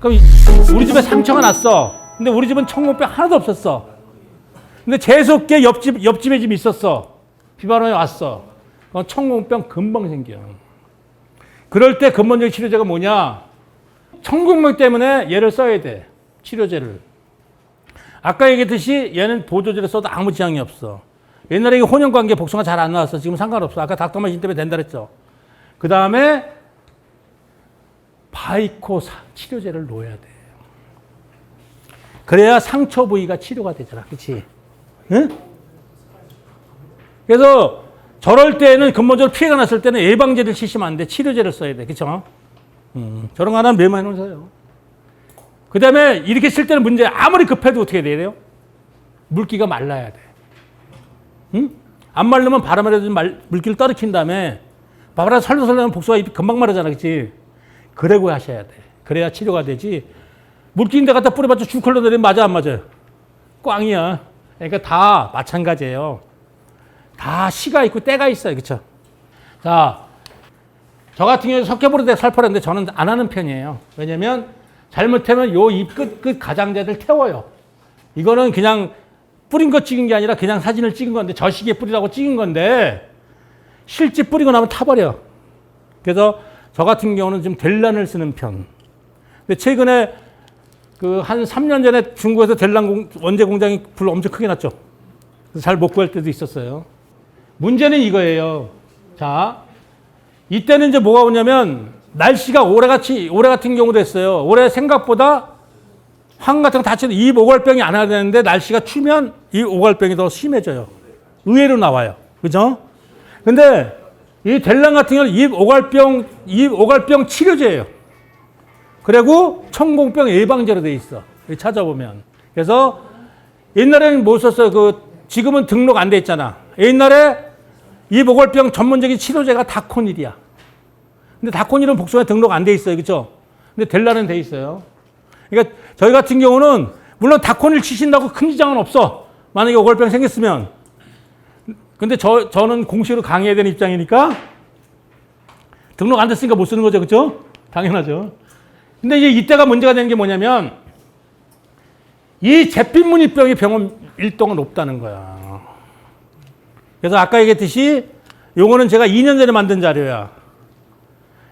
그럼 우리 집에 상처가 났어. 근데 우리 집은 청공병 하나도 없었어. 근데 재수없게 옆집에 집 있었어. 비바람이 왔어. 그럼 청공병 금방 생겨. 그럴 때 근본적인 치료제가 뭐냐? 청공병 때문에 얘를 써야 돼. 치료제를. 아까 얘기했듯이 얘는 보조제를 써도 아무 지장이 없어. 옛날에 혼연관계 복숭아 잘 안 나왔어. 지금 상관없어. 아까 닥터마신 때문에 된다 그랬죠. 그 다음에 바이코 치료제를 놓아야 돼. 그래야 상처 부위가 치료가 되잖아. 그렇지? 응? 그래서 저럴 때는 근본적으로 피해가 났을 때는 예방제를 치시면 안 돼. 치료제를 써야 돼. 그렇죠? 저런 거 하나 메모해 놓으세요. 그 다음에 이렇게 쓸 때는 문제, 아무리 급해도 어떻게 돼야 돼요? 물기가 말라야 돼. 응? 안 말르면 바람이라도 물기를 떨어뜨린 다음에 바람 설렁설렁 복숭아 잎이 금방 마르잖아. 그렇지? 그러고 하셔야 돼. 그래야 치료가 되지. 물기인데 갖다 뿌려봤자 쭉 흘러내리면 맞아 안 맞아요? 꽝이야. 그러니까 다 마찬가지예요. 다 시가 있고 때가 있어요. 그렇죠? 자, 저 같은 경우에 석회보르데 살포하는데 저는 안 하는 편이에요. 왜냐면 잘못하면 요 잎 끝 가장자들 태워요. 이거는 그냥 뿌린 거 찍은 게 아니라 그냥 사진을 찍은 건데 저 시기에 뿌리라고 찍은 건데 실제 뿌리고 나면 타버려. 그래서 저 같은 경우는 좀 델란을 쓰는 편. 근데 최근에 그 한 3년 전에 중국에서 델란 원재 공장이 불 엄청 크게 났죠. 그래서 잘 못 구할 때도 있었어요. 문제는 이거예요. 자, 이때는 이제 뭐가 오냐면 날씨가 올해 같은 경우도 했어요. 올해 생각보다 황 같은 거 다치는 잎 오갈병이 안 와야 되는데 날씨가 추면 이 오갈병이 더 심해져요. 의외로 나와요. 그죠? 근데 이 델란 같은 경우는 잎 오갈병 치료제예요. 그리고 청공병 예방제로 돼 있어. 찾아보면. 그래서 옛날에는 뭐 썼어요? 지금은 등록 안 돼 있잖아. 옛날에 잎 오갈병 전문적인 치료제가 다코닐이야. 근데 다코닐은 복숭아에 등록 안 돼 있어요. 그렇죠? 근데 델란은 돼 있어요. 그러니까 저희 같은 경우는 물론 다코닐 치신다고 큰 지장은 없어. 만약에 오갈병 생겼으면. 근데 저는 공식으로 강의해야 되는 입장이니까 등록 안 됐으니까 못 쓰는 거죠. 그렇죠? 당연하죠. 근데 이제 이때가 문제가 되는 게 뭐냐면 이 잿빛무늬병이 병원 밀도가 높다는 거야. 그래서 아까 얘기했듯이 요거는 제가 2년 전에 만든 자료야.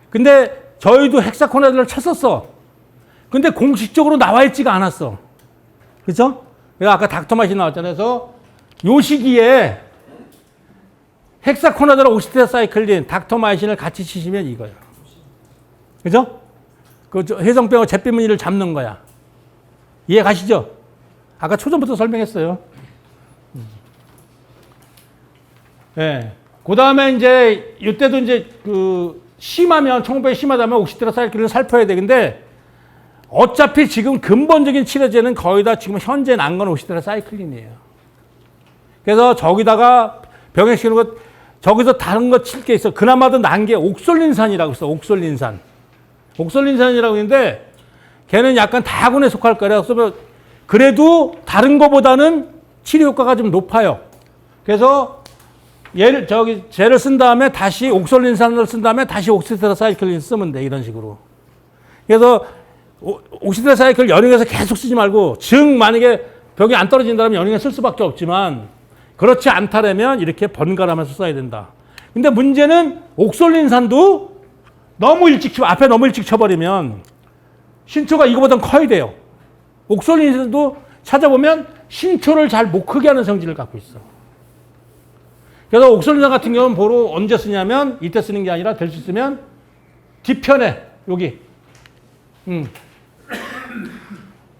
근데 저희도 헥사코나졸을 쳤었어. 근데 공식적으로 나와 있지가 않았어. 그죠? 그래서 아까 닥터마신 나왔잖아요. 그래서 요 시기에 헥사코나졸 옥시테트라사이클린, 닥터마신을 같이 치시면 이거야. 그죠? 그 혜성병의 잿빛무늬를 잡는 거야. 이해 가시죠? 아까 초전부터 설명했어요. 예. 그 다음에 이제, 이때도 이제 심하면, 청공병이 심하다면 옥시테트라사이클린을 살펴야 되는데, 어차피 지금 근본적인 치료제는 거의 다 지금 현재 난 건 옥시테트라사이클린이에요. 그래서 저기다가 병행시키는 것, 저기서 다른 거 칠 게 있어. 그나마도 난 게 옥솔린산이라고 있어. 옥솔린산. 옥솔린산이라고 있는데 걔는 약간 다군에 속할 거라. 그래서 그래도 다른 거보다는 치료 효과가 좀 높아요. 그래서 쟤를 쓴 다음에 다시 옥솔린산을 쓴 다음에 다시 옥시테트라사이클린 쓰면 돼. 이런 식으로. 그래서 옥시테트라사이클 연육에서 계속 쓰지 말고 만약에 병이 안 떨어진다면 연육에 쓸 수밖에 없지만 그렇지 않다면 이렇게 번갈아가면서 써야 된다. 근데 문제는 옥솔린산도 앞에 너무 일찍 쳐버리면 신초가 이거보다 커야 돼요. 옥솔린산도 찾아보면 신초를 잘 못 크게 하는 성질을 갖고 있어. 그래서 옥솔린산 같은 경우는 보러 언제 쓰냐면 이때 쓰는 게 아니라 될 수 있으면 뒤편에 여기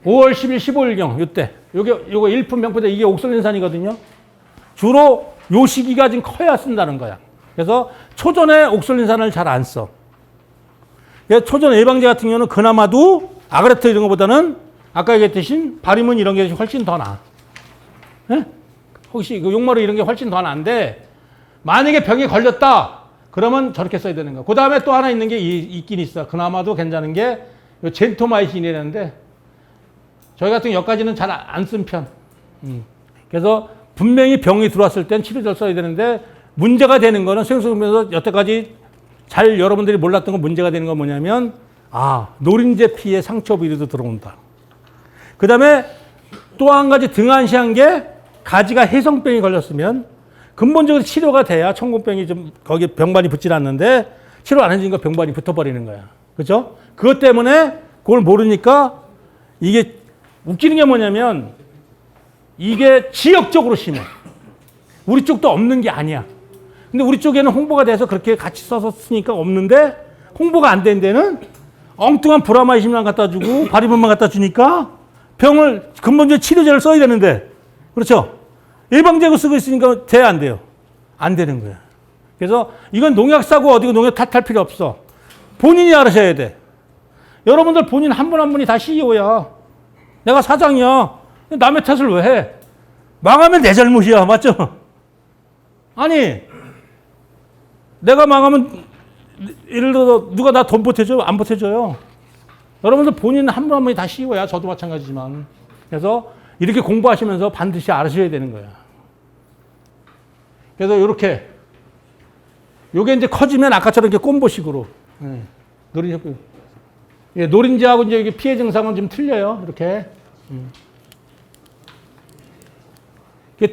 5월 10일 15일경 이때 요거 일품 명포대 이게 옥솔린산이거든요. 주로 요 시기가 좀 커야 쓴다는 거야. 그래서 초전에 옥솔린산을 잘 안 써. 초전 예방제 같은 경우는 그나마도 아그레트 이런 것보다는 아까 얘기했듯이 바리문 이런 게 훨씬 더 나아. 네? 혹시 용마루 이런 게 훨씬 더 나은데 만약에 병에 걸렸다 그러면 저렇게 써야 되는 거야. 그 다음에 또 하나 있는 게 있긴 있어. 그나마도 괜찮은 게 젠토마이신이라는데 저희 같은 경우 여기까지는 잘 안 쓴 편. 그래서 분명히 병이 들어왔을 땐 치료제를 써야 되는데 문제가 되는 거는 수행소에서 여태까지 잘 여러분들이 몰랐던 건 문제가 되는 건 뭐냐면 아, 노린재 피에 상처 부위도 들어온다. 그 다음에 또 한 가지 등한시한 게 가지가 혜성병이 걸렸으면 근본적으로 치료가 돼야 청곤병이 좀 거기에 병반이 붙질 않는데 치료 안 해주니까 병반이 붙어버리는 거야. 그죠? 그것 때문에 그걸 모르니까 이게 웃기는 게 뭐냐면 이게 지역적으로 심해. 우리 쪽도 없는 게 아니야. 근데 우리 쪽에는 홍보가 돼서 그렇게 같이 써서 쓰니까 없는데 홍보가 안 된 데는 엉뚱한 브라마이신만 갖다 주고 바리본만 갖다 주니까 병을 근본적으로 치료제를 써야 되는데 그렇죠? 예방제고 쓰고 있으니까 돼 안 돼요? 안 되는 거야. 그래서 이건 농약 사고 어디고 농약 탓할 필요 없어. 본인이 알아셔야 돼. 여러분들 본인 한 분 한 분이 다 CEO야. 내가 사장이야. 남의 탓을 왜 해? 망하면 내 잘못이야. 맞죠? 아니 내가 망하면 예를 들어서 누가 나 돈 보태줘? 안 보태줘요. 여러분들 본인 한 분 한 분이 다 CEO야. 저도 마찬가지지만. 그래서 이렇게 공부하시면서 반드시 알아셔야 되는 거야. 그래서 이렇게 요게 이제 커지면 아까처럼 이렇게 콤보식으로 노린재, 예, 노린재하고 이제 이게 피해 증상은 좀 틀려요. 이렇게.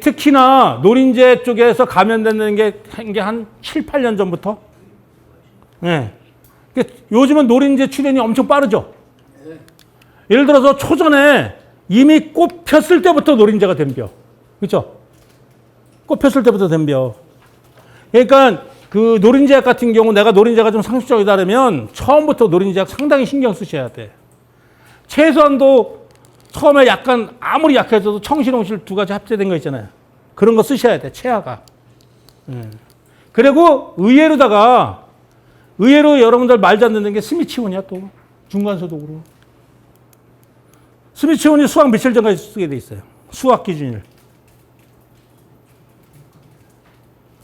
특히나 노린재 쪽에서 감염되는 게 한 7, 8년 전부터. 예. 요즘은 노린재 출현이 엄청 빠르죠. 예를 들어서 초전에 이미 꽃 폈을 때부터 노린재가 덤벼. 그렇죠? 꽃 폈을 때부터 덤벼. 그러니까 그 노린재약 같은 경우 내가 노린재가 좀 상식적이다 그러면 처음부터 노린재약 상당히 신경 쓰셔야 돼. 최소한도 처음에 약간 아무리 약해져도 청실홍실 두 가지 합체된 거 있잖아요. 그런 거 쓰셔야 돼. 체화가. 그리고 의외로 여러분들 말도 안 듣는 게 스미치온이야 또. 중간소독으로. 스미치온이 수학 며칠 전까지 쓰게 돼 있어요. 수학 기준일.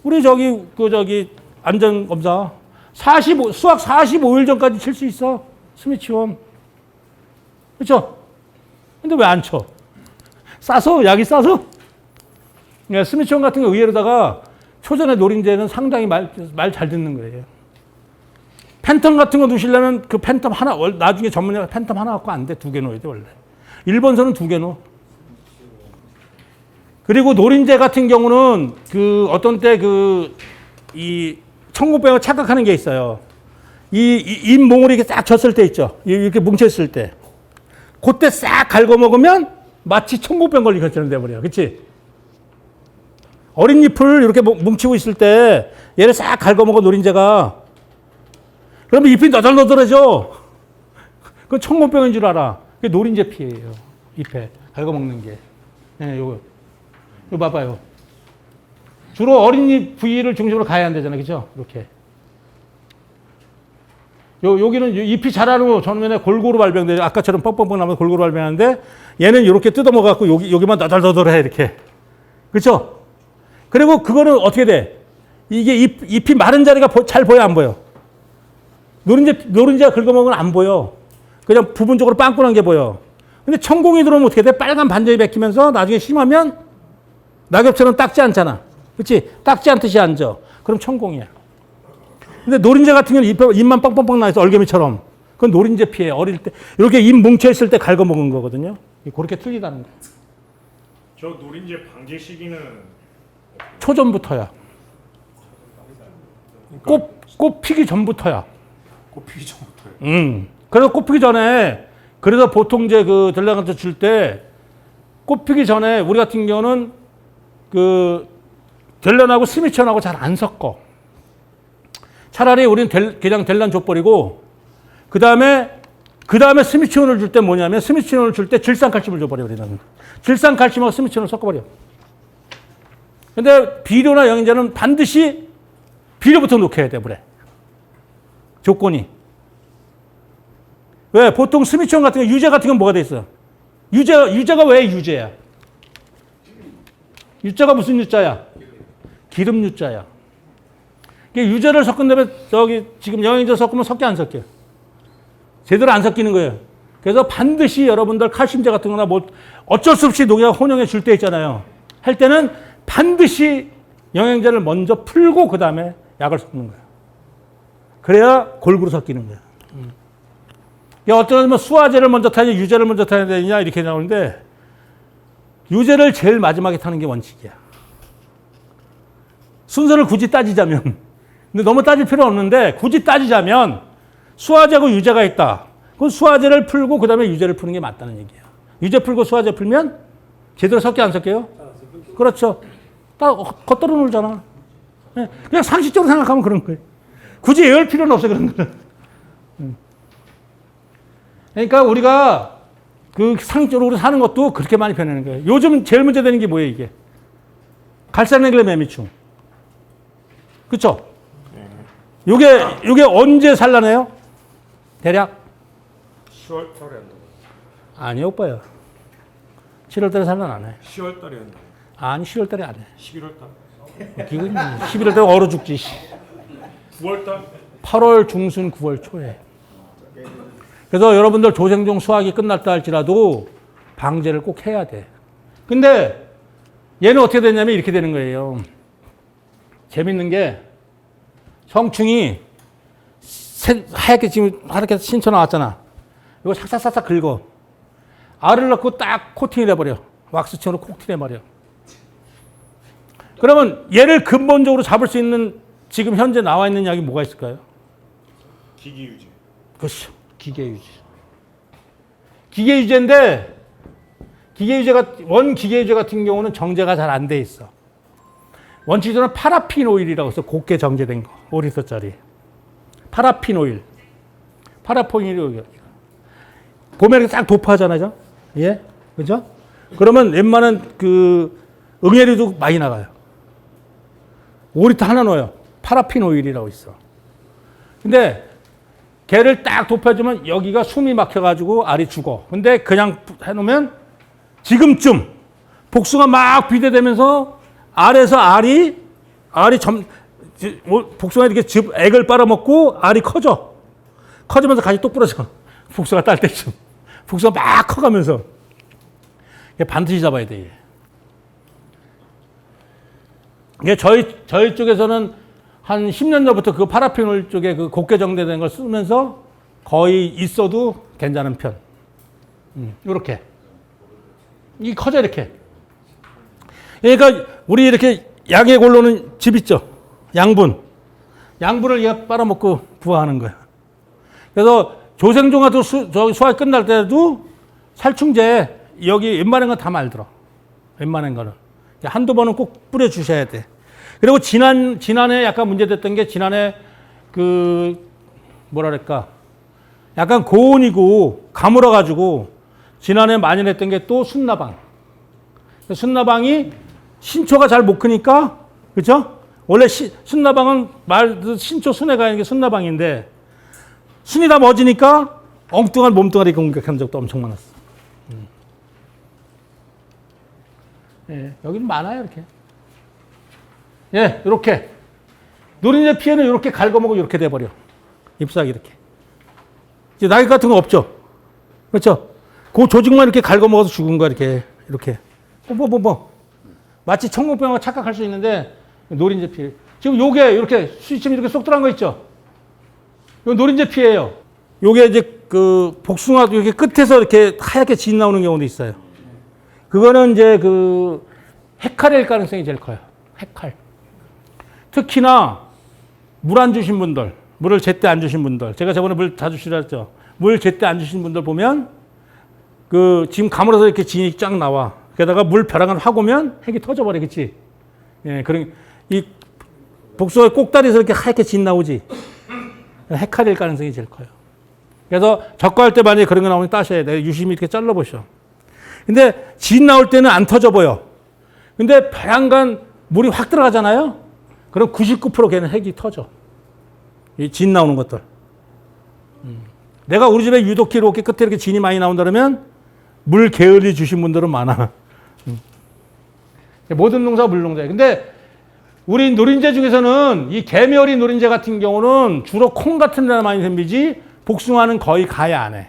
우리 안전검사 수학 45일 전까지 칠 수 있어. 스미치온. 그렇죠? 근데 왜 안 쳐? 약이 싸서? 스미치온 같은 거 의외로다가 초전에 노린재는 상당히 말 잘 듣는 거예요. 팬텀 같은 거 두시려면 그 팬텀 하나, 나중에 전문의가 팬텀 하나 갖고 안 돼. 2개 넣어야 돼, 원래. 일본서는 2개 넣어. 그리고 노린재 같은 경우는 어떤 때 이 청곤병을 착각하는 게 있어요. 잇몸을 이렇게 싹 졌을 때 있죠. 이렇게 뭉쳤을 때. 그때 싹 갉아먹으면 마치 청곤병 걸린 것처럼 돼버려요. 그치? 어린 잎을 이렇게 뭉치고 있을 때 얘를 싹 갉아먹어 노린재가. 그러면 잎이 너덜너덜해져. 그건 청곤병인 줄 알아. 그게 노린재 피예요. 잎에 갉아먹는 게. 네, 요거 봐봐요. 주로 어린잎 부위를 중심으로 가야 안 되잖아요. 그죠? 이렇게. 여기는 잎이 자라는 전면에 골고루 발병돼요. 아까처럼 뻥뻥뻥 나면 골고루 발병하는데 얘는 이렇게 뜯어먹어갖고 여기만 너덜너덜해. 이렇게. 그렇죠? 그리고 그거는 어떻게 돼? 이게 잎이 마른 자리가 잘 보여, 안 보여? 노린재가 긁어먹으면 안 보여. 그냥 부분적으로 빵꾸난 게 보여. 근데 천공이 들어오면 어떻게 돼? 빨간 반점이 베끼면서 나중에 심하면 낙엽처럼 닦지 않잖아. 그렇지? 닦지 않듯이 앉아. 그럼 천공이야. 근데 노린재 같은 경우는 잎만 뻥뻥뻥 나있어. 얼개미처럼. 그건 노린재 피해. 어릴 때 이렇게 잎 뭉쳐있을 때 갉아먹은 거거든요. 그렇게 틀리다는 거예요. 저 노린재 방제 시기는 초전부터야. 꽃 피기 전부터야. 꽃 피기 전부터요? 그래서 꽃 피기 전에, 그래서 보통 이제 델라한테 줄 때, 꽃 피기 전에 우리 같은 경우는 델란하고 스미치온하고 잘 안 섞어. 차라리 우리는 그냥 델란 줘버리고, 그 다음에 스미치온을 줄 때 뭐냐면, 스미치온을 줄 때 질산칼슘을 줘버려, 우리는. 질산칼슘하고 스미치온을 섞어버려. 근데 비료나 영양제는 반드시 비료부터 놓게 돼, 물에. 조건이. 왜? 보통 스미치온 같은 거, 유제 같은 건 뭐가 돼 있어? 유제가 왜 유제야? 유자가 무슨 유자야? 기름 유자야. 유제를 섞은 다음에 지금 영양제 섞으면 섞여 안 섞여? 제대로 안 섞이는 거예요. 그래서 반드시 여러분들 칼슘제 같은 거나 뭐 어쩔 수 없이 농약 혼용해 줄 때 있잖아요. 할 때는 반드시 영양제를 먼저 풀고 그 다음에 약을 섞는 거예요. 그래야 골고루 섞이는 거예요. 어쩌면 수화제를 먼저 타냐, 유제를 먼저 타야 되냐, 이렇게 나오는데, 유제를 제일 마지막에 타는 게 원칙이야. 순서를 굳이 따지자면. 근데 너무 따질 필요 없는데, 굳이 따지자면, 수화제고 유제가 있다. 그럼 수화제를 풀고, 그 다음에 유제를 푸는 게 맞다는 얘기야. 유제 풀고 수화제 풀면, 제대로 섞여 안 섞여요? 그렇죠. 다 겉돌아 놀잖아. 그냥 상식적으로 생각하면 그런 거예요. 굳이 외울 필요는 없어, 그런 거는. 그러니까 우리가 그 상식적으로 사는 것도 그렇게 많이 변하는 거예요. 요즘 제일 문제되는 게 뭐예요, 이게? 갈산랭글 매미충. 그쵸? 요게 언제 산란해요? 대략? 10월 달에 한다고. 아니요, 오빠요. 7월 달에 산란 안 해. 10월 달에 한다고. 아니, 10월 달에 안 해. 11월 달. 11월 달에 얼어 죽지. 9월 달. 8월 중순, 9월 초에. 그래서 여러분들 조생종 수확이 끝났다 할지라도 방제를 꼭 해야 돼. 근데 얘는 어떻게 되냐면 이렇게 되는 거예요. 재밌는 게 성충이 하얗게 지금 하얗게 신쳐 나왔잖아. 이거 싹싹싹싹 긁어. 알을 넣고 딱 코팅을 해버려. 왁스층으로 코팅해버려. 그러면 얘를 근본적으로 잡을 수 있는 지금 현재 나와 있는 약이 뭐가 있을까요? 기기유지. 그렇죠. 기계유제. 기계유제인데 기계유제 같은 경우는 정제가 잘 안 돼 있어. 원칙적으로는 파라핀 오일이라고 해서 곱게 정제된 거. 5리터짜리. 파라핀 오일. 파라핀 오일. 보면 이렇게 딱 도포하잖아요. 예? 그죠? 그러면 웬만한 그 응애류도 많이 나가요. 5리터 하나 넣어요. 파라핀 오일이라고 있어. 근데 걔를 딱 도포해주면 여기가 숨이 막혀가지고 알이 죽어. 근데 그냥 해놓으면 지금쯤 복숭아 막 비대되면서 알에서 복숭아 이렇게 액을 빨아먹고 알이 커져. 커지면서 가시 똑 부러져. 복숭아 딸 때쯤. 복숭아 막 커가면서. 반드시 잡아야 돼. 이게 저희 쪽에서는 한 10년 전부터 그 파라핀올 쪽에 그 곱게 정제된 걸 쓰면서 거의 있어도 괜찮은 편. 요렇게. 이 커져, 이렇게. 그러니까 우리 이렇게 약에 골로는 즙 있죠. 양분. 양분을 얘가 빨아먹고 부화하는 거야. 그래서 조생종하고 수확이 끝날 때도 살충제 여기 웬만한 건 다 말들어. 웬만한 거는. 한두 번은 꼭 뿌려주셔야 돼. 그리고 지난해 약간 문제됐던 게 지난해 뭐랄까. 약간 고온이고 가물어가지고 지난해 많이 냈던 게 또 순나방. 순나방이 신초가 잘 못 크니까, 그죠? 원래 순나방은 신초 순해가 있는 게 순나방인데 순이 다 멎으니까 엉뚱한 몸뚱아리 공격한 적도 엄청 많았어. 예, 여기는 많아요, 이렇게. 예, 이렇게. 노린재 피해는 이렇게 갉아먹고 이렇게 돼버려. 잎사귀 이렇게. 이제 낙엽 같은 거 없죠? 그렇죠? 그 조직만 이렇게 갉아먹어서 죽은 거야, 이렇게. 이렇게. 마치 청국병하고 착각할 수 있는데, 노린재 피해. 지금 요게 이렇게 수지점 이렇게 쏙 들어간 거 있죠? 요 노린재 피해예요. 요게 이제 그 복숭아도 이렇게 끝에서 이렇게 하얗게 진 나오는 경우도 있어요. 그거는 이제 그 헤칼일 가능성이 제일 커요. 헤칼. 특히나 물 안 주신 분들, 물을 제때 안 주신 분들, 제가 저번에 물 다 주시라 했죠. 물 제때 안 주신 분들 보면 그 지금 가물어서 이렇게 진이 쫙 나와. 게다가 물 벼랑을 확 오면 핵이 터져버리겠지. 예, 그런 이 복숭아 꼭다리에서 이렇게 하얗게 진 나오지. 헤칼일 가능성이 제일 커요. 그래서 적과할 때 만약에 그런 거 나오면 따셔야 돼. 유심히 이렇게 잘라보셔. 근데 진 나올 때는 안 터져 보여. 근데 배양간 물이 확 들어가잖아요. 그럼 99% 걔는 핵이 터져. 이 진 나오는 것들. 내가 우리 집에 유독히 이렇게 끝에 이렇게 진이 많이 나온다 그러면 물 게을리 주신 분들은 많아. 모든 농사가 물 농사예요. 근데 우리 노린재 중에서는 이 개미어린 노린재 같은 경우는 주로 콩 같은 데나 많이 생기지 복숭아는 거의 가해 안 해.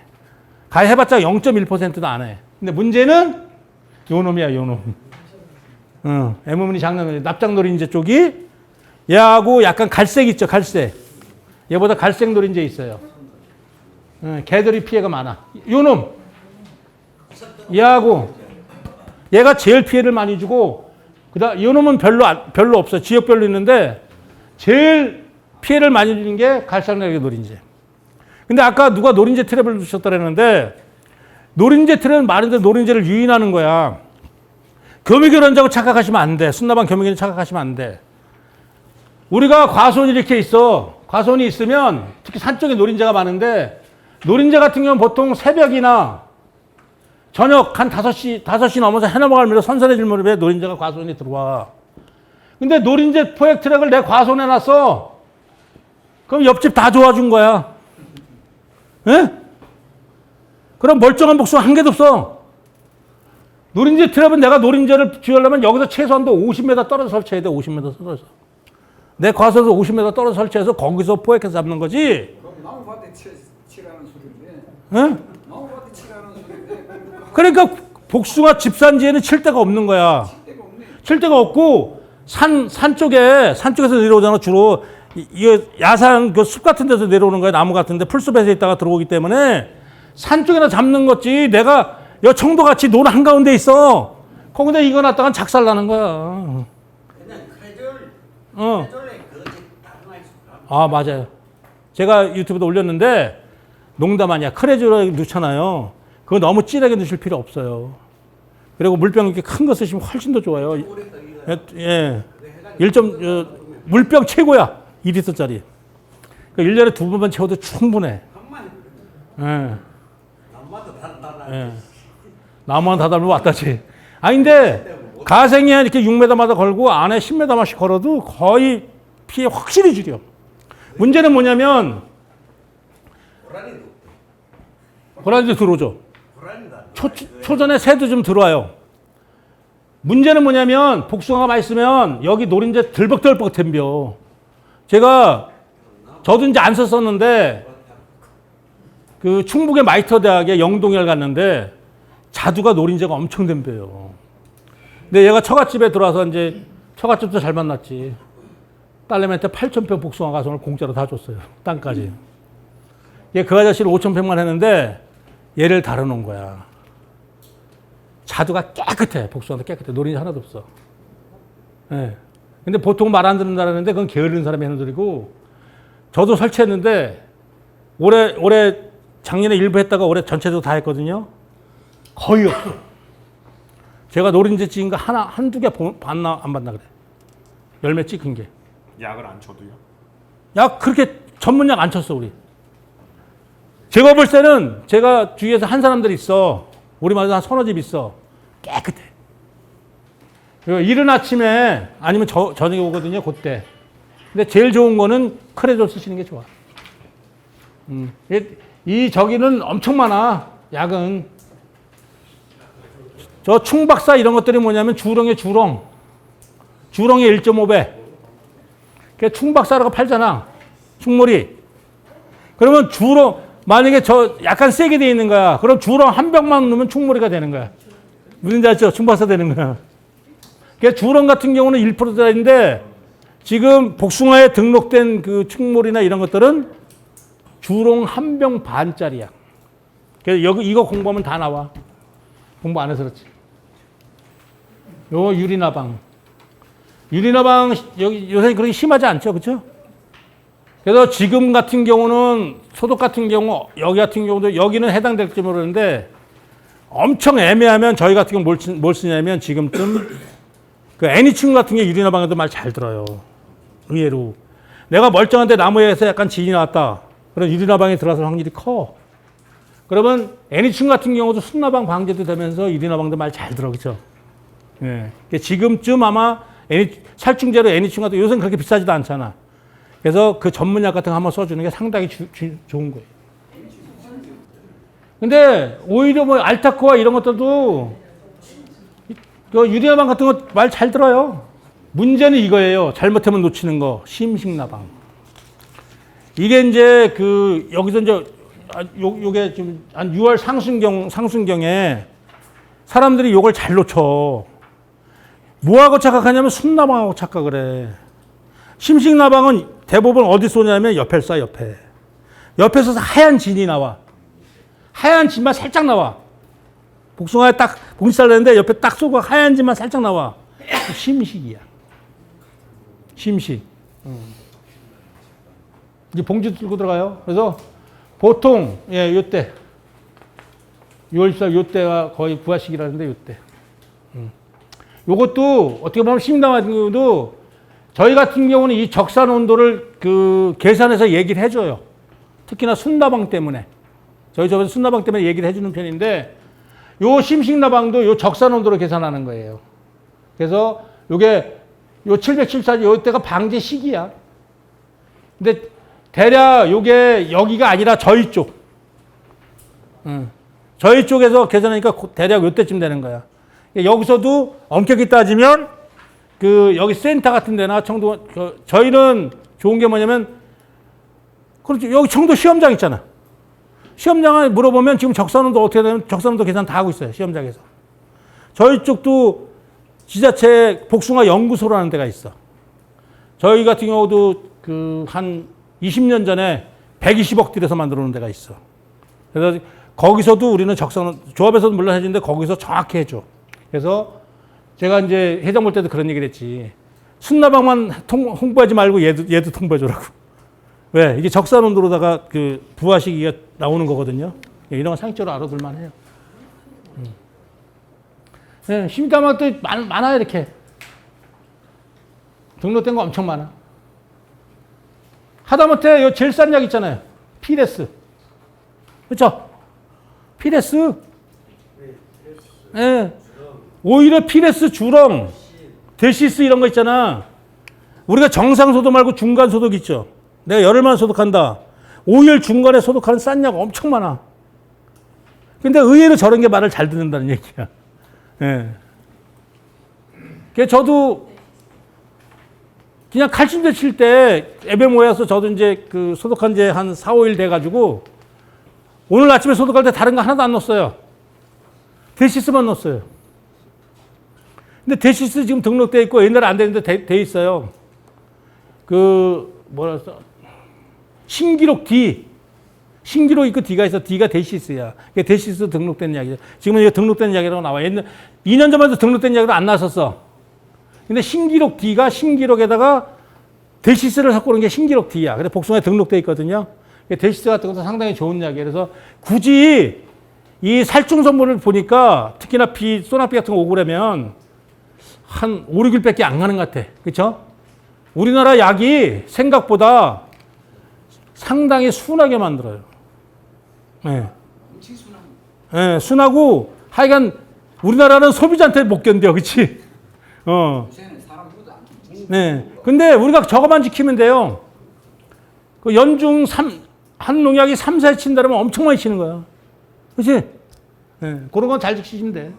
가해 해봤자 0.1%도 안 해. 근데 문제는 요 놈이야, 요 놈. 애무문이 장난, 납작 노린재 쪽이 얘하고 약간 갈색 있죠, 갈색. 얘보다 갈색 노린재 있어요. 걔들이 피해가 많아. 요놈 얘하고 얘가 제일 피해를 많이 주고 그다음 요놈은 별로 없어. 지역별로 있는데 제일 피해를 많이 주는 게 갈상나게 노린재. 근데 아까 누가 노린재 트랩을 주셨다 그랬는데 노린재 트랩은 많은데 노린재를 유인하는 거야. 교미결혼자고 착각하시면 안 돼. 순나방 교미결혼 착각하시면 안 돼. 우리가 과수원이 이렇게 있어. 과수원이 있으면 특히 산 쪽에 노린재가 많은데 노린재 같은 경우는 보통 새벽이나 저녁 한 5시 넘어서 해 넘어가면서 선선해질 무렵에 노린재가 과수원에 들어와. 근데 노린재 포획 트랙을 내 과수원에 놨어. 그럼 옆집 다 도와준 거야. 예? 그럼 멀쩡한 복숭아 한 개도 없어. 노린재 트랩은 내가 노린재를 쥐으려면 여기서 최소한도 50m 떨어져 설치해야 돼. 50m 떨어져. 내 과수에서 50m 떨어져 설치해서 거기서 포획해서 잡는 거지. 나무밭에 치라는 소리인데. 응? 나무밭에 치라는 소리인데. 그러니까 복숭아 집산지에는 칠 데가 없는 거야. 칠 데가 없고 산 쪽에서 내려오잖아. 주로 이거 야산 그 숲 같은 데서 내려오는 거야. 나무 같은데 풀숲에서 있다가 들어오기 때문에 산 쪽에나 잡는 거지. 내가 여 청도같이 논 한가운데 있어. 거기다 이거 놨다가 작살 나는 거야. 그냥 크레졸, 어. 크레졸에 그것이 따로 있어. 아, 맞아요. 제가 유튜브에 올렸는데 농담 아니야. 크레졸에 넣잖아요. 그거 너무 진하게 넣으실 필요 없어요. 그리고 물병 이렇게 큰 거 쓰시면 훨씬 더 좋아요. 예. 1점, 물병 최고야. 2리터짜리. 그러니까 1년에 2번만 채워도 충분해. 예. 나무마다 달라. 예. 나무만 다 달면 왔다지. 아니, 근데 가생이 이렇게 6m마다 걸고 안에 10m만씩 걸어도 거의 피해 확실히 줄여. 문제는 뭐냐면, 고라니도 들어오죠. 초전에 새도 좀 들어와요. 문제는 뭐냐면, 복숭아가 맛있으면 여기 노린재 들벅들벅 덤벼. 제가, 저도 이제 안 썼었는데, 그 충북의 마이터 대학에 영동을 갔는데, 자두가 노린재가 엄청 덤벼요. 근데 얘가 처갓집에 들어와서 이제 처갓집도 잘 만났지. 딸내미한테 8,000평 복숭아 가선을 공짜로 다 줬어요. 땅까지. 얘 그 아저씨를 5,000평만 했는데 얘를 다뤄놓은 거야. 자두가 깨끗해. 복숭아도 깨끗해. 노린재 하나도 없어. 예. 근데 보통 말 안 듣는다는데 그건 게으른 사람이 하는 소리고 저도 설치했는데 올해 작년에 일부 했다가 올해 전체적으로 다 했거든요. 거의 없어. 제가 노린재 찍은 거 한두 개 봤나 안 봤나 그래. 열매 찍은 게. 약을 안 쳐도요? 약 그렇게 전문약 안 쳤어 우리. 제가 볼 때는 제가 주위에서 한 사람들이 있어. 우리 마을에 한 서너 집 있어. 깨끗해. 그리고 이른 아침에 아니면 저녁에 오거든요. 그때. 근데 제일 좋은 거는 크레졸 쓰시는 게 좋아. 이 저기는 엄청 많아. 약은. 저 충박사 이런 것들이 뭐냐면 주렁의 주렁의 1.5배. 그게 충박사라고 팔잖아. 충몰이. 그러면 주렁, 만약에 저 약간 세게 돼 있는 거야. 그럼 주렁 한 병만 넣으면 충몰이가 되는 거야. 무슨 지 알죠? 충박사 되는 거야. 그 주렁 같은 경우는 1%짜리인데 지금 복숭아에 등록된 그 충몰이나 이런 것들은 주렁 한 병 반짜리야. 그래서 이거 공부하면 다 나와. 공부 안 해서 그렇지. 요 유리나방 여기 요새 그렇게 심하지 않죠, 그렇죠? 그래서 지금 같은 경우는 소독 같은 경우 여기 같은 경우도 여기는 해당될지 모르는데 엄청 애매하면 저희 같은 경우 뭘 쓰냐면 지금쯤 그 애니충 같은 게 유리나방에도 말 잘 들어요. 의외로 내가 멀쩡한데 나무에서 약간 진이 나왔다. 그럼 유리나방에 들어갈 확률이 커. 그러면 애니충 같은 경우도 순나방 방제도 되면서 유리나방도 말 잘 들어, 그렇죠? 예. 지금쯤 아마 살충제로 애니충 같은 요새는 그렇게 비싸지도 않잖아. 그래서 그 전문약 같은 거 한번 써주는 게 상당히 좋은 거예요. 근데 오히려 뭐 알타코와 이런 것들도 그 유리나방 같은 거 말 잘 들어요. 문제는 이거예요. 잘못하면 놓치는 거. 심식나방. 이게 이제 그 여기서 이제 요게 좀 한 6월 상순경에 사람들이 요걸 잘 놓쳐. 뭐하고 착각하냐면 순나방하고 착각을 해. 심식나방은 대부분 어디 쏘냐면 옆에 쏴, 옆에. 옆에서 하얀 진이 나와. 하얀 집만 살짝 나와. 복숭아에 딱 봉지살 내는데 옆에 딱 쏘고 하얀 집만 살짝 나와. 심식이야. 심식. 이제 봉지 들고 들어가요. 그래서 보통 요때 6월 14일 요때가 거의 부화식이라는데 요때. 요것도 어떻게 보면 심당 같은 경우도 저희 같은 경우는 이 적산 온도를 계산해서 얘기를 해줘요. 특히나 순나방 때문에. 저번에 순나방 때문에 얘기를 해주는 편인데 요 심식나방도 요 적산 온도로 계산하는 거예요. 그래서 요게 요 774, 요때가 방제 시기야. 근데 대략 요게 여기가 아니라 저희 쪽. 저희 쪽에서 계산하니까 대략 요때쯤 되는 거야. 여기서도 엄격히 따지면 여기 센터 같은 데나 청도, 저희는 좋은 게 뭐냐면, 그렇죠. 여기 청도 시험장 있잖아. 시험장에 물어보면 지금 적산온도 어떻게 되면 적산온도 계산 다 하고 있어요. 시험장에서. 저희 쪽도 지자체 복숭아 연구소라는 데가 있어. 저희 같은 경우도 한 20년 전에 120억 들여서 만들어 놓은 데가 있어. 그래서 거기서도 우리는 적산, 조합에서도 물론 해주는데 거기서 정확히 해줘. 그래서 제가 이제 회장 볼 때도 그런 얘기를 했지. 순나방만 홍보하지 말고 얘도 통보해줘라고. 왜? 이게 적산 온도로다가 부화 시기가 나오는 거거든요. 이런 건 상식적으로 알아둘만 해요. 네, 심담학도 많아요, 이렇게. 등록된 거 엄청 많아. 하다못해 요 제일 싼 약 있잖아요. 피레스. 그렇죠? 피레스. 네. 오히려 피레스, 주렁, 데시스 이런 거 있잖아. 우리가 정상 소독 말고 중간 소독 있죠. 내가 열흘만 소독한다. 5일 중간에 소독하는 싼 약 엄청 많아. 근데 의외로 저런 게 말을 잘 듣는다는 얘기야. 예. 그래서 저도 그냥 칼슘제 칠 때 앱에 모여서 저도 이제 소독한 지 한 4, 5일 돼가지고 오늘 아침에 소독할 때 다른 거 하나도 안 넣었어요. 데시스만 넣었어요. 근데 데시스 지금 등록돼 있고 옛날에 안 되는데 돼 있어요. 뭐라 써? 신기록 D. 신기록 있고 D가 있어. D가 데시스야. 데시스 등록된 약이죠. 지금은 이거 등록된 약이라고 나와. 옛날 2년 전만 해도 등록된 약으로 안 나왔었어. 근데 신기록 D가 신기록에다가 데시스를 섞고 그런 게 신기록 D야. 그래서 복숭아에 등록돼 있거든요. 데시스 같은 것도 상당히 좋은 약이에요. 그래서 굳이 이 살충 성분을 보니까 특히나 소나피 같은 거 오고 그러면 한 5, 6일밖에 안 가는 것 같아. 그렇죠? 우리나라 약이 생각보다 상당히 순하게 만들어요. 네. 엄청 순한. 네, 순하고 하여간 우리나라는 소비자한테 못 견뎌. 그렇지? 요새는 사람들도 안 먹지. 네. 근데 우리가 저거만 지키면 돼요. 연중 한 농약이 3, 4회 친다면 엄청 많이 치는 거야. 그렇지? 네. 그런 건 잘 지키시면 돼.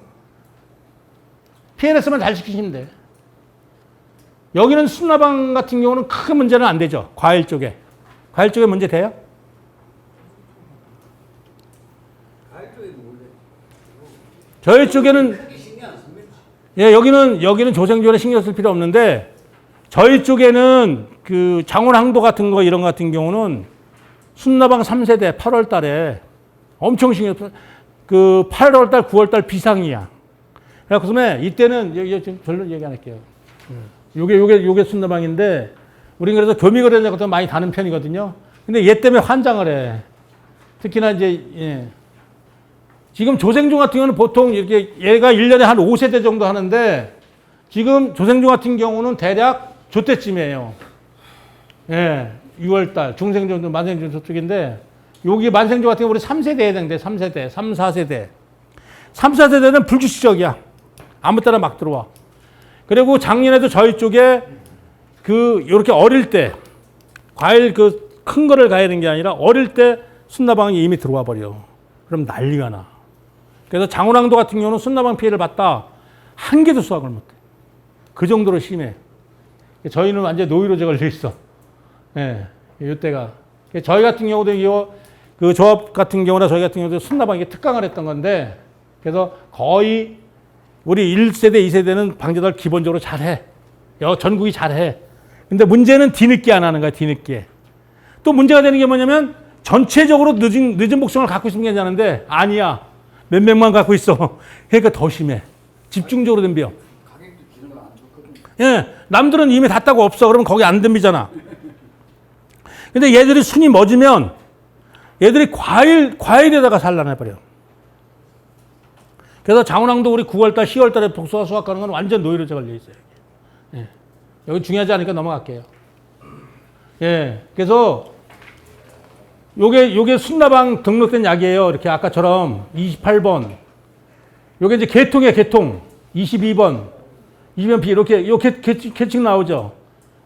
PNS만 잘 지키시면 돼. 여기는 순나방 같은 경우는 크게 문제는 안 되죠. 과일 쪽에. 과일 쪽에 문제 돼요? 저희 쪽에는 여기는 조생조에 신경 쓸 필요 없는데 저희 쪽에는 장원항도 같은 거 이런 거 같은 경우는 순나방 3세대 8월 달에 엄청 신경 써. 8월 달, 9월 달 비상이야. 그래서 이때는 좀 별로 얘기 안 할게요. 요게 순나방인데 우리는 그래서 교미거래자 같은 거 많이 다는 편이거든요. 근데 얘 때문에 환장을 해. 특히나 이제 지금 조생종 같은 경우는 보통 이렇게 얘가 1년에 한 5세대 정도 하는데 지금 조생종 같은 경우는 대략 조때쯤이에요. 예. 6월 달 중생종, 만생종 저쪽인데 여기 만생종 같은 경우 우리 3세대 해당돼. 3세대, 3, 4세대. 3, 4세대는 불규칙적이야. 아무 때나 막 들어와. 그리고 작년에도 저희 쪽에 요렇게 어릴 때 과일 큰 거를 가야 되는 게 아니라 어릴 때 순나방이 이미 들어와 버려. 그럼 난리가 나. 그래서 장원항도 같은 경우는 순나방 피해를 봤다. 한 개도 수확을 못 해. 그 정도로 심해. 저희는 완전 노이로제 걸려 있어. 예. 이때가. 저희 같은 경우도 조합 같은 경우나 저희 같은 경우도 순나방에 특강을 했던 건데 그래서 거의 우리 1세대, 2세대는 방제달 기본적으로 잘해. 전국이 잘해. 근데 문제는 뒤늦게 안 하는 거야, 뒤늦게. 또 문제가 되는 게 뭐냐면 전체적으로 늦은 복숭아를 갖고 있으면 괜찮은데 아니야. 몇 명만 갖고 있어. 그러니까 더 심해. 집중적으로 덤벼. 가격도 기능을 안 좋거든. 예, 남들은 이미 다 따고 없어. 그러면 거기 안 덤비잖아. 근데 얘들이 순이 멎으면 얘들이 과일에다가 산란해버려. 그래서 장원항도 우리 9월달, 10월달에 복숭아 수확하는 건 완전 노이로제 걸려있어요. 예. 여기 중요하지 않으니까 넘어갈게요. 예. 그래서 요게 순나방 등록된 약이에요. 이렇게 아까처럼 28번. 요게 이제 계통이에요, 계통. 22번. 22번 B. 이렇게, 요 계층 나오죠.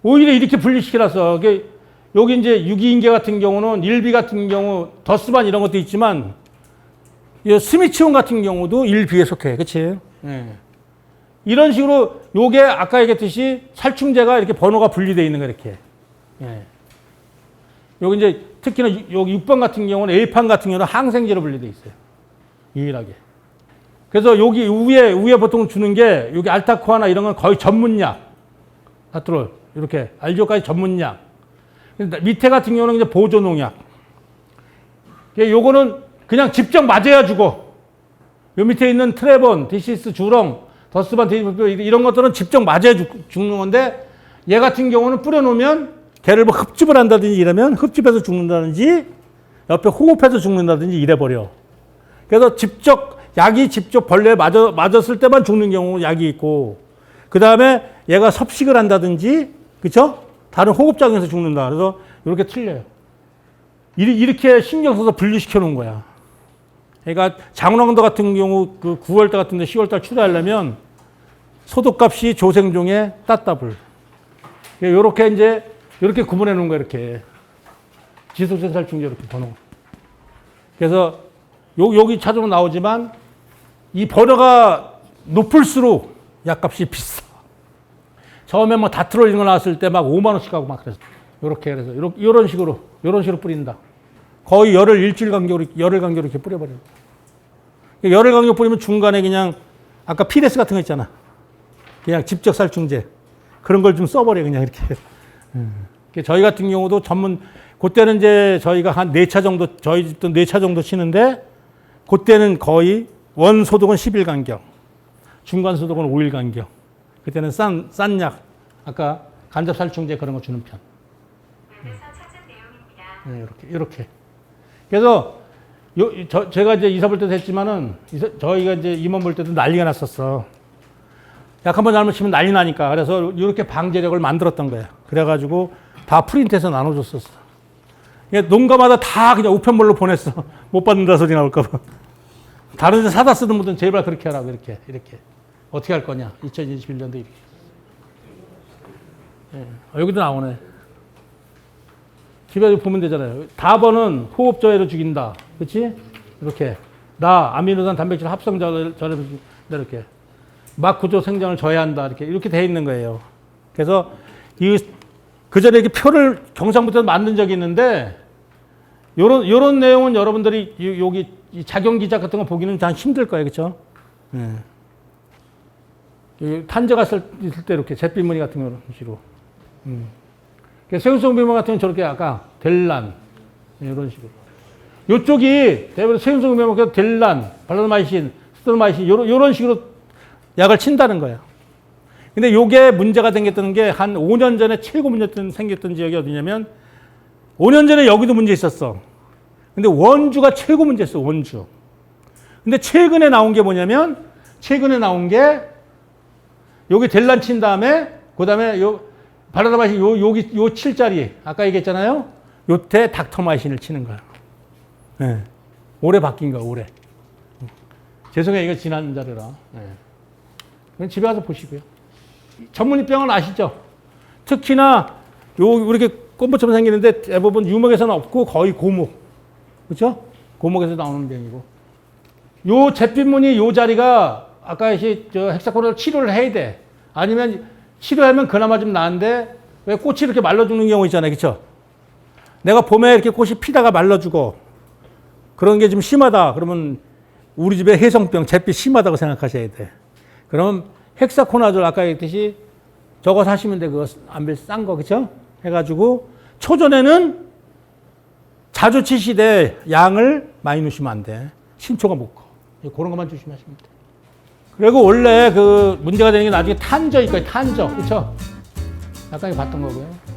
오히려 이렇게 분리시켜놨어. 여기 이제 유기인계 같은 경우는 1B 같은 경우 더스반 이런 것도 있지만 이 스미치온 같은 경우도 1B에 속해. 그치? 예. 이런 식으로 요게 아까 얘기했듯이 살충제가 이렇게 번호가 분리되어 있는 거 이렇게. 예. 여기 이제 특히나 여기 6번 같은 경우는 A판 같은 경우는 항생제로 분리되어 있어요. 유일하게. 그래서 여기 위에 보통 주는 게 여기 알타코아나 이런 건 거의 전문약. 나트롤. 이렇게. 알지오까지 전문약. 밑에 같은 경우는 이제 보조농약. 요거는 그냥 직접 맞아야 죽어. 요 밑에 있는 트레본, 디시스, 주렁, 더스반, 이런 것들은 직접 맞아야 죽는 건데 얘 같은 경우는 뿌려놓으면 걔를 뭐 흡집을 한다든지 이러면 흡집해서 죽는다든지 옆에 호흡해서 죽는다든지 이래버려. 그래서 약이 직접 벌레에 맞았을 때만 죽는 경우 약이 있고 그 다음에 얘가 섭식을 한다든지 그쵸? 다른 호흡작용에서 죽는다. 그래서 이렇게 틀려요. 이렇게 신경 써서 분리시켜 놓은 거야. 그러니까 장원항도 같은 경우 그 9월달 같은데 10월달 출하하려면 소독값이 조생종의 따따블. 요렇게 이제 이렇게 구분해 놓은 거야, 이렇게. 지속된 살충제 이렇게 번호. 그래서 여기 찾으면 나오지만 이 번호가 높을수록 약값이 비싸. 처음에 뭐 다트롤 이런 거 나왔을 때 막 5만 원씩 하고 막 그랬어. 요렇게 그래서 이런 식으로 뿌린다. 거의 열흘 간격으로 이렇게 뿌려버려. 열흘 간격 뿌리면 중간에 그냥 아까 피레스 같은 거 있잖아. 그냥 직접 살충제. 그런 걸 좀 써버려, 그냥 이렇게. 저희 같은 경우도 그때는 이제 저희가 한 4차 정도, 저희 집도 4차 정도 치는데, 그때는 거의 원 소독은 10일 간격, 중간 소독은 5일 간격. 그때는 싼 약, 아까 간접 살충제 그런 거 주는 편. 이렇게. 그래서 제가 이제 이사 볼 때도 했지만은 저희가 이제 임원 볼 때도 난리가 났었어. 약 한 번 잘못치면 난리 나니까. 그래서 이렇게 방제력을 만들었던 거야. 그래가지고 다 프린트해서 나눠줬었어. 농가마다 다 그냥 우편물로 보냈어. 못 받는다 소리 나올까봐. 다른 데 사다 쓰는 분들은 제발 그렇게 하라고, 이렇게. 어떻게 할 거냐. 2021년도 이렇게. 여기도 나오네. 집에 보면 되잖아요. 답원은 호흡 저해로 죽인다. 그렇지? 이렇게. 아미노산 단백질 합성 저해로 이렇게. 막 구조 생장을 저해한다. 이렇게 돼 있는 거예요. 그래서 그 전에 이렇게 표를 경상부터 만든 적이 있는데 요런 내용은 여러분들이 여기 작용 기작 같은 거 보기는 참 힘들 거예요. 그렇죠? 탄저가 있을 때 이렇게 잿빛무늬 같은 식으로. 세균성 비만 같은 경우는 저렇게 아까 델란 이런 식으로. 요쪽이 대부분 세균성 비만 델란, 발라마이신, 스토마이신 이런 식으로 약을 친다는 거예요. 근데 요게 문제가 생겼던 게 한 5년 전에 최고 문제 생겼던 지역이 어디냐면 5년 전에 여기도 문제 있었어. 근데 원주가 최고 문제였어, 원주. 근데 최근에 나온 게 뭐냐면 여기 델란 친 다음에 그다음에 바라다마이신 요 7짜리 아까 얘기했잖아요. 요때 닥터마이신을 치는 거야. 네. 올해 바뀐 거야, 올해. 죄송해요, 이거 지난 자료라. 네. 집에 가서 보시고요. 전문입병은 아시죠? 특히나 이렇게 껌보처럼 생기는데 대부분 유목에서는 없고 거의 고목. 그렇죠? 고목에서 나오는 병이고. 요 잿빛무늬 요 자리가 아까 헥사코나졸 치료를 해야 돼. 아니면 치료하면 그나마 좀 나은데 왜 꽃이 이렇게 말라 죽는 경우 있잖아요. 그렇죠? 내가 봄에 이렇게 꽃이 피다가 말라 죽어. 그런 게 좀 심하다. 그러면 우리 집에 혜성병 잿빛 심하다고 생각하셔야 돼. 그러면 헥사코나졸 아까 얘기했듯이 저거 사시면 돼. 그거 안벨 싼 거. 그렇죠? 해 가지고 초전에는 자주 치시되 양을 많이 넣으시면 안 돼. 신초가 못 커. 그런 것만 조심하시면 돼. 그리고 원래 그 문제가 되는 게 나중에 탄저일 거예요. 탄저. 그렇죠? 아까 봤던 거고요.